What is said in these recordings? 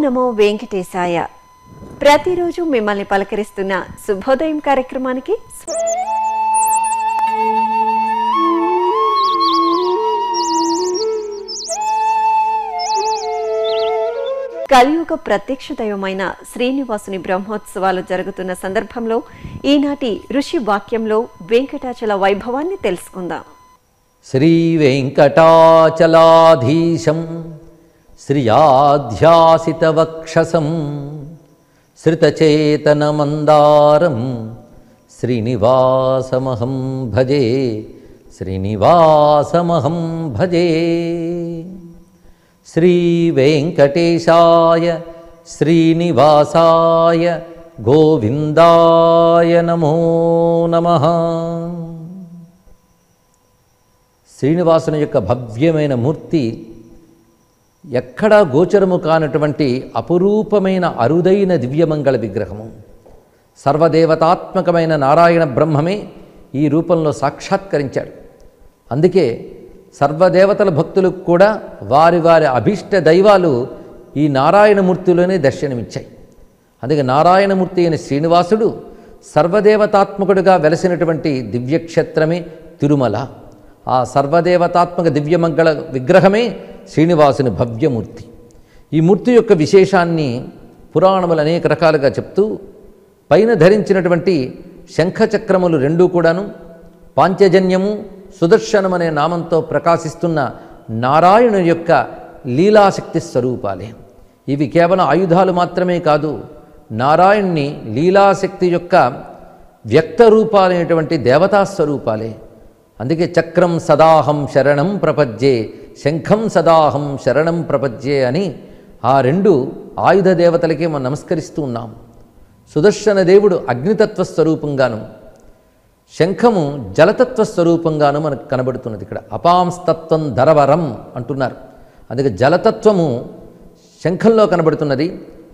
నమో వెంకటేశాయ. ప్రతిరోజు మిమ్మల్ని పలకరిస్తున్న శుభోదయం కార్యక్రమానికి కలియుగ ప్రత్యక్ష దైవమైన శ్రీనివాసుని బ్రహ్మోత్సవాలు జరుగుతున్న సందర్భంలో ఈనాటి ఋషి వాక్యంలో వెంకటాచల వైభవాన్ని తెలుసుకుందాం. శ్రీ వెంకటాచలాధీశం శ్రియాధ్యాసితవక్షసం శ్రితచేతనమందారం శ్రీనివాసమహం భజే శ్రీనివాసమహం భజే. శ్రీ వెంకటేశాయ శ్రీనివాసాయ గోవిందాయ నమో నమః. శ్రీనివాసుని యొక్క భవ్యమైన మూర్తి ఎక్కడా గోచరము కానటువంటి అపురూపమైన అరుదైన దివ్యమంగళ విగ్రహము. సర్వదేవతాత్మకమైన నారాయణ బ్రహ్మమే ఈ రూపంలో సాక్షాత్కరించాడు. అందుకే సర్వదేవతల భక్తులకు కూడా వారి వారి అభీష్ట దైవాలు ఈ నారాయణమూర్తిలోనే దర్శనమిచ్చాయి. అందుకే నారాయణమూర్తి అయిన శ్రీనివాసుడు సర్వదేవతాత్మకుడిగా వెలసినటువంటి దివ్యక్షేత్రమే తిరుమల. ఆ సర్వదేవతాత్మక దివ్యమంగళ విగ్రహమే శ్రీనివాసుని భవ్యమూర్తి. ఈ మూర్తి యొక్క విశేషాన్ని పురాణములు అనేక రకాలుగా చెప్తూ పైన ధరించినటువంటి శంఖచక్రములు రెండూ కూడాను పాంచజన్యము సుదర్శనం అనే నామంతో ప్రకాశిస్తున్న నారాయణుని యొక్క లీలాశక్తి స్వరూపాలే. ఇవి కేవలం ఆయుధాలు మాత్రమే కాదు, నారాయణుని లీలాశక్తి యొక్క వ్యక్త రూపాలైనటువంటి దేవతా స్వరూపాలే. అందుకే చక్రం సదాహం శరణం ప్రపద్యే, శంఖం సదాహం శరణం ప్రపద్యే అని ఆ రెండు ఆయుధ దేవతలకే మనం నమస్కరిస్తూ ఉన్నాం. సుదర్శన దేవుడు అగ్నితత్వ స్వరూపంగాను, శంఖము జలతత్వ స్వరూపంగాను మనకు కనబడుతున్నది. ఇక్కడ అపాంస్తత్వం ధరవరం అంటున్నారు. అందుకే జలతత్వము శంఖంలో కనబడుతున్నది,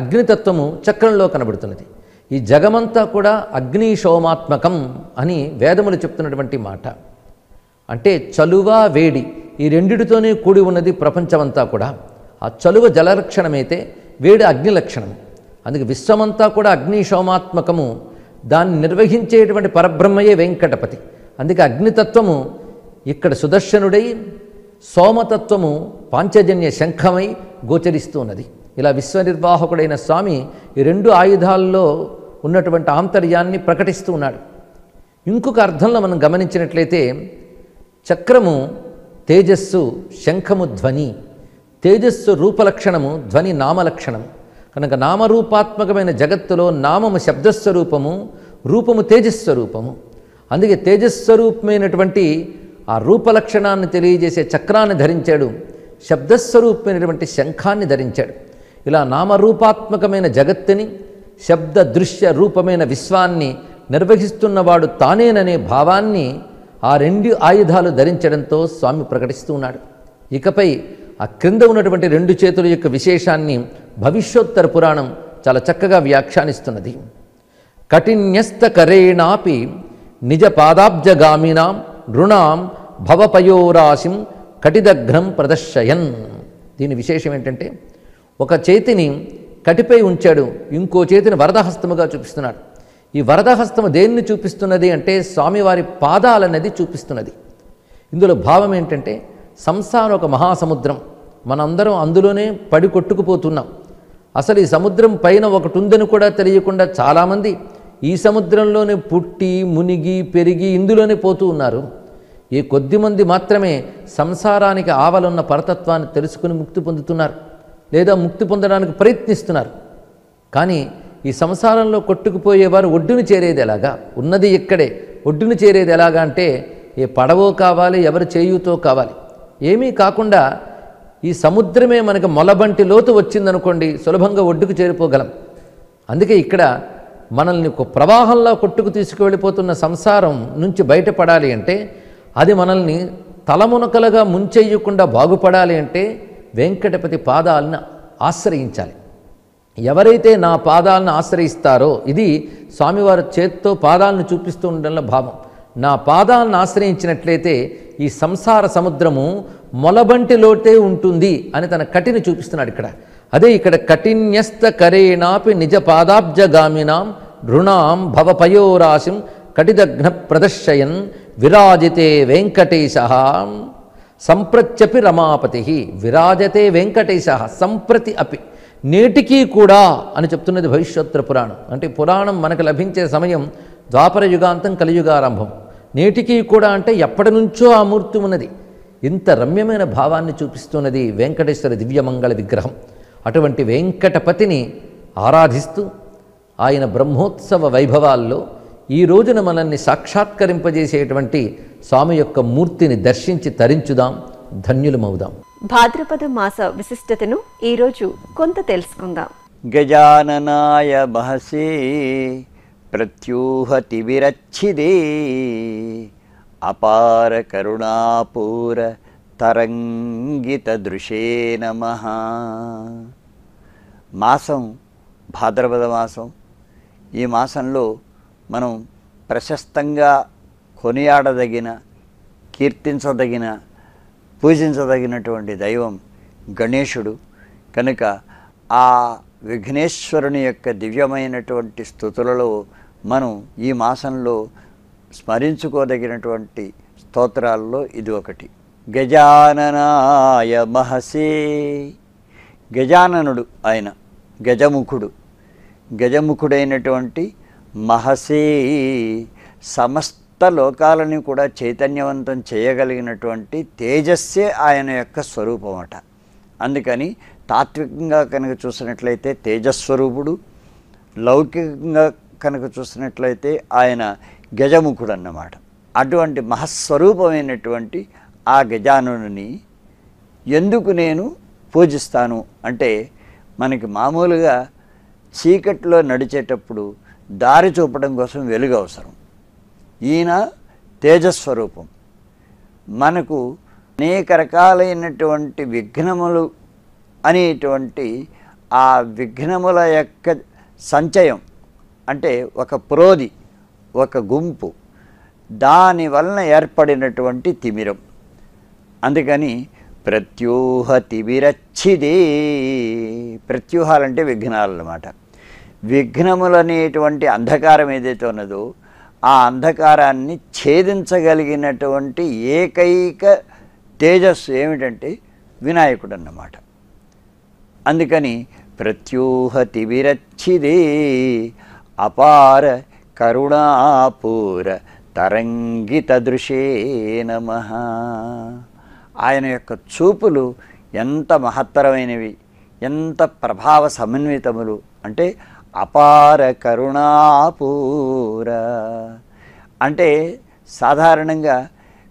అగ్నితత్వము చక్రంలో కనబడుతున్నది. ఈ జగమంతా కూడా అగ్నిశోమాత్మకం అని వేదములు చెప్తున్నటువంటి మాట. అంటే చలువ వేడి ఈ రెండిటితోనే కూడి ఉన్నది ప్రపంచమంతా కూడా. ఆ చలువ జలలక్షణమైతే వేడి అగ్ని లక్షణం. అందుకే విశ్వమంతా కూడా అగ్నిశోమాత్మకము. దాన్ని నిర్వహించేటువంటి పరబ్రహ్మయే వెంకటపతి. అందుకే అగ్నితత్వము ఇక్కడ సుదర్శనుడై, సోమతత్వము పాంచజన్య శంఖమై గోచరిస్తూ ఉన్నది. ఇలా విశ్వనిర్వాహకుడైన స్వామి ఈ రెండు ఆయుధాల్లో ఉన్నటువంటి ఆంతర్యాన్ని ప్రకటిస్తూ ఉన్నాడు. ఇంకొక అర్థంలో మనం గమనించినట్లయితే చక్రము తేజస్సు, శంఖము ధ్వని. తేజస్సు రూపలక్షణము, ధ్వని నామలక్షణము. కనుక నామరూపాత్మకమైన జగత్తులో నామము శబ్దస్వరూపము, రూపము తేజస్వరూపము. అందుకే తేజస్వరూపమైనటువంటి ఆ రూపలక్షణాన్ని తెలియజేసే చక్రాన్ని ధరించాడు, శబ్దస్వరూపమైనటువంటి శంఖాన్ని ధరించాడు. ఇలా నామరూపాత్మకమైన జగత్తుని, శబ్ద దృశ్య రూపమైన విశ్వాన్ని నిర్వహిస్తున్నవాడు తానేననే భావాన్ని ఆ రెండు ఆయుధాలు ధరించడంతో స్వామి ప్రకటిస్తూ ఉన్నాడు. ఇకపై ఆ క్రింద ఉన్నటువంటి రెండు చేతుల యొక్క విశేషాన్ని భవిష్యోత్తర పురాణం చాలా చక్కగా వ్యాఖ్యానిస్తున్నది. కఠిన్యస్తకరేణాపి నిజ పాదాబ్జగామినాం రుణాం భవపయోరాశిం కటిదఘ్నం ప్రదర్శయన్. దీని విశేషం ఏంటంటే ఒక చేతిని కటిపై ఉంచాడు, ఇంకో చేతిని వరదహస్తముగా చూపిస్తున్నాడు. ఈ వరదహస్తము దేన్ని చూపిస్తున్నది అంటే స్వామివారి పాదాలన్నది చూపిస్తున్నది. ఇందులో భావం ఏంటంటే సంసారం ఒక మహాసముద్రం, మనందరం అందులోనే పడి కొట్టుకుపోతున్నాం. అసలు ఈ సముద్రం పైన ఒకటి ఉందని కూడా తెలియకుండా చాలామంది ఈ సముద్రంలోనే పుట్టి మునిగి పెరిగి ఇందులోనే పోతూ ఉన్నారు. ఈ కొద్దిమంది మాత్రమే సంసారానికి ఆవలున్న పరతత్వాన్ని తెలుసుకుని ముక్తి పొందుతున్నారు, లేదా ముక్తి పొందడానికి ప్రయత్నిస్తున్నారు. కానీ ఈ సంసారంలో కొట్టుకుపోయేవారు ఒడ్డును చేరేది ఎలాగా? ఉన్నది ఇక్కడే, ఒడ్డును చేరేది ఎలాగా అంటే ఏ పడవో కావాలి, ఎవరు చేయూతో కావాలి. ఏమీ కాకుండా ఈ సముద్రమే మనకు మొలబంటి లోతు వచ్చిందనుకోండి, సులభంగా ఒడ్డుకు చేరిపోగలం. అందుకే ఇక్కడ మనల్ని ఒక ప్రవాహంలో కొట్టుకు తీసుకువెళ్ళిపోతున్న సంసారం నుంచి బయటపడాలి అంటే, అది మనల్ని తలమునకలుగా ముంచెయ్యకుండా బాగుపడాలి అంటే వెంకటపతి పాదాలను ఆశ్రయించాలి. ఎవరైతే నా పాదాలను ఆశ్రయిస్తారో, ఇది స్వామివారి చేత్తో పాదాలను చూపిస్తూ ఉండడంలో భావం. నా పాదాలను ఆశ్రయించినట్లయితే ఈ సంసార సముద్రము మొలబంటి లోటే ఉంటుంది అని తన కటిని చూపిస్తున్నాడు ఇక్కడ. అదే ఇక్కడ కఠిన్యస్త కరేణాపి నిజ పాదాబ్జగామినాం రుణాం భవపయోరాశిం కటిదఘ్న ప్రదర్శయన్ విరాజితే వెంకటేశ సంప్రత్యపి రమాపతి. విరాజతే వెంకటేశ సంప్రతి అపి, నేటికీ కూడా అని చెప్తున్నది భవిష్యోత్తర పురాణం. అంటే పురాణం మనకు లభించే సమయం ద్వాపర యుగాంతం, కలియుగారంభం. నేటికీ కూడా అంటే ఎప్పటి నుంచో ఆ మూర్తి ఉన్నది. ఇంత రమ్యమైన భావాన్ని చూపిస్తున్నది వెంకటేశ్వర దివ్యమంగళ విగ్రహం. అటువంటి వెంకటపతిని ఆరాధిస్తూ ఆయన బ్రహ్మోత్సవ వైభవాల్లో ఈ రోజున మనల్ని సాక్షాత్కరింపజేసేటువంటి స్వామి యొక్క మూర్తిని దర్శించి తరించుదాం, ధన్యులమవుదాం. భాద్రపద మాస విశిష్టతను ఈరోజు కొంత తెలుసుకుందాం. గజాననాయ మహసే ప్రత్యూహతి విరచ్చిదే అపార కరుణాపూర తరంగిత దృశే నమః. మాసం భాద్రపద మాసం. ఈ మాసంలో మనం ప్రశస్తంగా కొనియాడదగిన, కీర్తించదగిన, పూజించదగినటువంటి దైవం గణేశుడు. కనుక ఆ విఘ్నేశ్వరుని యొక్క దివ్యమైనటువంటి స్తుతులలో మనం ఈ మాసంలో స్మరించుకోదగినటువంటి స్తోత్రాల్లో ఇది ఒకటి. గజాననాయ మహసే. గజాననుడు ఆయన, గజముఖుడు. గజముఖుడైనటువంటి మహసే, సమస్త లోకాలని కూడా చైతన్యవంతం చేయగలిగినటువంటి తేజస్సే ఆయన యొక్క స్వరూపం అట. అందుకని తాత్వికంగా కనుక చూసినట్లయితే తేజస్వరూపుడు, లౌకికంగా కనుక చూసినట్లయితే ఆయన గజముఖుడు అన్నమాట. అటువంటి మహస్వరూపమైనటువంటి ఆ గజాననుని ఎందుకు నేను పూజిస్తాను అంటే, మనకి మామూలుగా చీకట్లో నడిచేటప్పుడు దారి చూపడం కోసం వెలుగు అవసరం. ఈయన తేజస్వరూపం. మనకు అనేక రకాలైనటువంటి విఘ్నములు అనేటువంటి ఆ విఘ్నముల యొక్క సంచయం, అంటే ఒక ప్రోది, ఒక గుంపు, దాని వలన ఏర్పడినటువంటి తిమిరం. అందుకని ప్రత్యూహ తిమిరచ్చిదే. ప్రత్యూహాలంటే విఘ్నాలు అన్నమాట. విఘ్నములనేటువంటి అంధకారం ఏదైతే ఉన్నదో ఆ అంధకారాన్ని ఛేదించగలిగినటువంటి ఏకైక తేజస్సు ఏమిటంటే వినాయకుడు అన్నమాట. అందుకని ప్రత్యూహ తిమిరచ్చిదే అపార కరుణాపూర తరంగిత దృశే నమః. ఆయన యొక్క చూపులు ఎంత మహత్తరమైనవి, ఎంత ప్రభావ సమన్వితములు అంటే అపార కరుణాపూర అంటే సాధారణంగా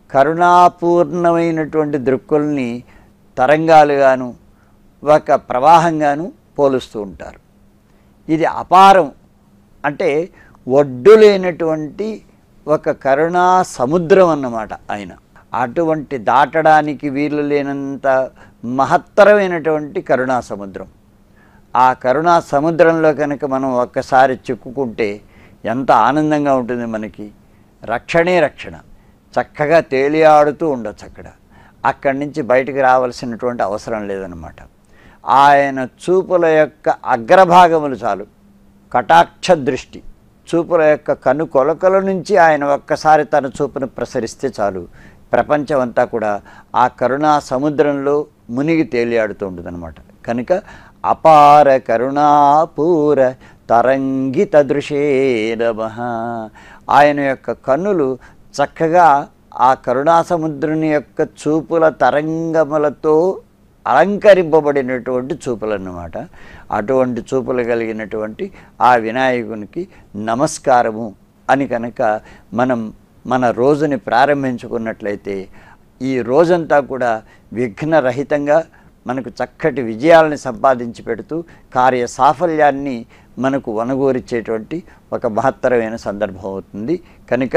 కరుణాపూర్ణమైనటువంటి దృక్కుల్ని తరంగాలుగాను ఒక ప్రవాహంగాను పోలుస్తూ ఉంటారు. ఇది అపారం అంటే ఒడ్డు లేనటువంటి ఒక కరుణా సముద్రం అన్నమాట ఆయన. అటువంటి దాటడానికి వీలు లేనంత మహత్తరమైనటువంటి కరుణా సముద్రం. ఆ కరుణా సముద్రంలో కనుక మనం ఒక్కసారి చిక్కుకుంటే ఎంత ఆనందంగా ఉంటుంది మనకి. రక్షణే రక్షణ, చక్కగా తేలియాడుతూ ఉండొచ్చు అక్కడ. అక్కడి నుంచి బయటికి రావాల్సినటువంటి అవసరం లేదన్నమాట. ఆయన చూపుల యొక్క అగ్రభాగములు చాలు, కటాక్ష దృష్టి, చూపుల యొక్క కను కొలకల నుంచి ఆయన ఒక్కసారి తన చూపును ప్రసరిస్తే చాలు, ప్రపంచం అంతా కూడా ఆ కరుణా సముద్రంలో మునిగి తేలియాడుతూ ఉంటుందన్నమాట. కనుక అపార కరుణాపూర తరంగిత దృశే నమః. ఆయన యొక్క కన్నులు చక్కగా ఆ కరుణా సముద్రుని యొక్క చూపుల తరంగములతో అలంకరింపబడినటువంటి చూపులు అన్నమాట. అటువంటి చూపులు కలిగినటువంటి ఆ వినాయకునికి నమస్కారము అని కనుక మనం మన రోజుని ప్రారంభించుకున్నట్లయితే ఈ రోజంతా కూడా విఘ్నరహితంగా మనకు చక్కటి విజయాలని సంపాదించి పెడుతూ కార్య సాఫల్యాన్ని మనకు వనగూరిచ్చేటువంటి ఒక మహత్తరమైన సందర్భం అవుతుంది. కనుక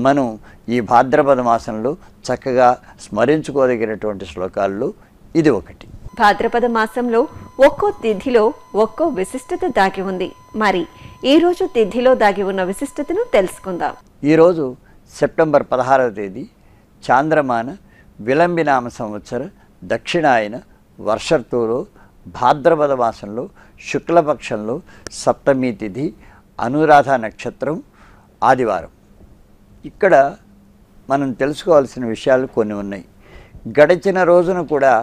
మనం ఈ భాద్రపద మాసంలో చక్కగా స్మరించుకోదగినటువంటి శ్లోకాల్లో ఇది ఒకటి. భాద్రపద మాసంలో ఒక్కో తిథిలో ఒక్కో విశిష్టత దాగి ఉంది. మరి ఈ రోజు తిథిలో దాగి ఉన్న విశిష్టతను తెలుసుకుందాం. ఈరోజు సెప్టెంబర్ 16వ తేదీ చాంద్రమాన విలంబినామ సంవత్సర దక్షిణాయన వర్ష ఋతువులో భాద్రపద మాసంలో శుక్లపక్షంలో సప్తమి తిథి, అనురాధ నక్షత్రం, ఆదివారం. ఇక్కడ మనం తెలుసుకోవాల్సిన విషయాలు కొన్ని ఉన్నాయి. గడిచిన రోజున కూడా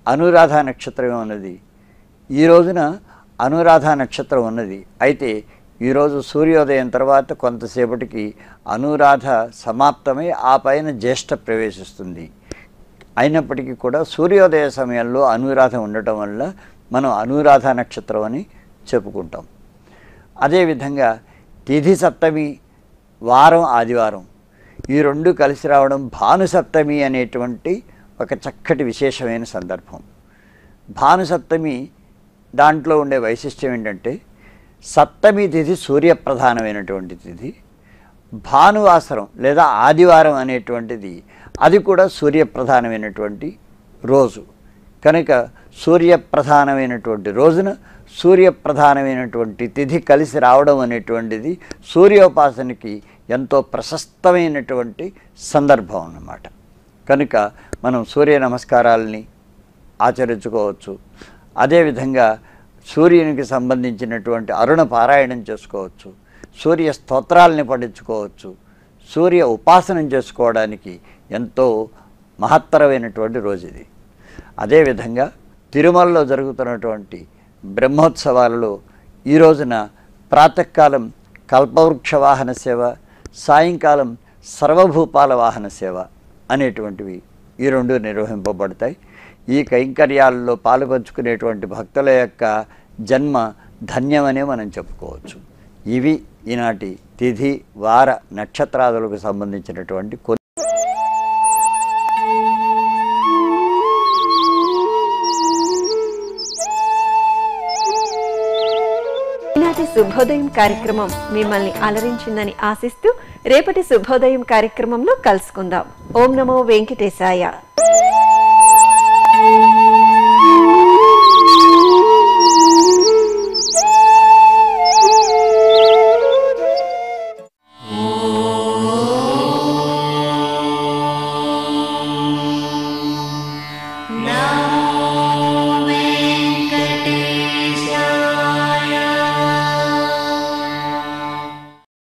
అనురాధ నక్షత్రమే ఉన్నది, ఈ రోజున అనురాధ నక్షత్రం ఉన్నది. అయితే ఈరోజు సూర్యోదయం తర్వాత కొంతసేపటికి అనురాధ సమాప్తమై ఆ పైన జ్యేష్ఠ ప్రవేశిస్తుంది. అయినప్పటికీ కూడా సూర్యోదయ సమయంలో అనురాధ ఉండటం వల్ల మనం అనురాధ నక్షత్రం అని చెప్పుకుంటాం. అదేవిధంగా తిథి సప్తమి, వారం ఆదివారం, ఈ రెండు కలిసి రావడం భానుసప్తమి అనేటువంటి ఒక చక్కటి విశేషమైన సందర్భం. భానుసప్తమి దాంట్లో ఉండే వైశిష్ట్యం ఏంటంటే సప్తమి తిథి సూర్యప్రధానమైనటువంటి తిథి, భానువాసరం లేదా ఆదివారం అనేటువంటిది అది కూడా సూర్యప్రధానమైనటువంటి రోజు. కనుక సూర్యప్రధానమైనటువంటి రోజున సూర్యప్రధానమైనటువంటి తిథి కలిసి రావడం అనేటువంటిది సూర్యోపాసనకి ఎంతో ప్రశస్తమైనటువంటి సందర్భం అన్నమాట. కనుక మనం సూర్య నమస్కారాలని ఆచరించుకోవచ్చు. అదేవిధంగా సూర్యునికి సంబంధించినటువంటి అరుణ పారాయణం చేసుకోవచ్చు, సూర్య స్తోత్రాలని పఠించుకోవచ్చు. సూర్య ఉపాసనం చేసుకోవడానికి ఎంతో మహత్తరమైనటువంటి రోజు ఇది. అదేవిధంగా తిరుమలలో జరుగుతున్నటువంటి బ్రహ్మోత్సవాలలో ఈ రోజున ప్రాతకాలం కల్పవృక్ష వాహన సేవ, సాయంకాలం సర్వభూపాల వాహన సేవ అనేటువంటివి ఈ రెండు నిర్వహింపబడతాయి. ఈ కైంకర్యాలలో పాలుపంచుకునేటువంటి భక్తుల యొక్క జన్మ ధన్యమనే మనం చెప్పుకోవచ్చు. ఇవి ఈనాటి తిథి, వార, నక్షత్రాదులకు సంబంధించినటువంటి కొన్ని. ఈనాటి శుభోదయం కార్యక్రమం మిమ్మల్ని అలరించిందని ఆశిస్తూ రేపటి శుభోదయం కార్యక్రమంలో కలుసుకుందాం. ఓం నమో వెంకటేశాయ.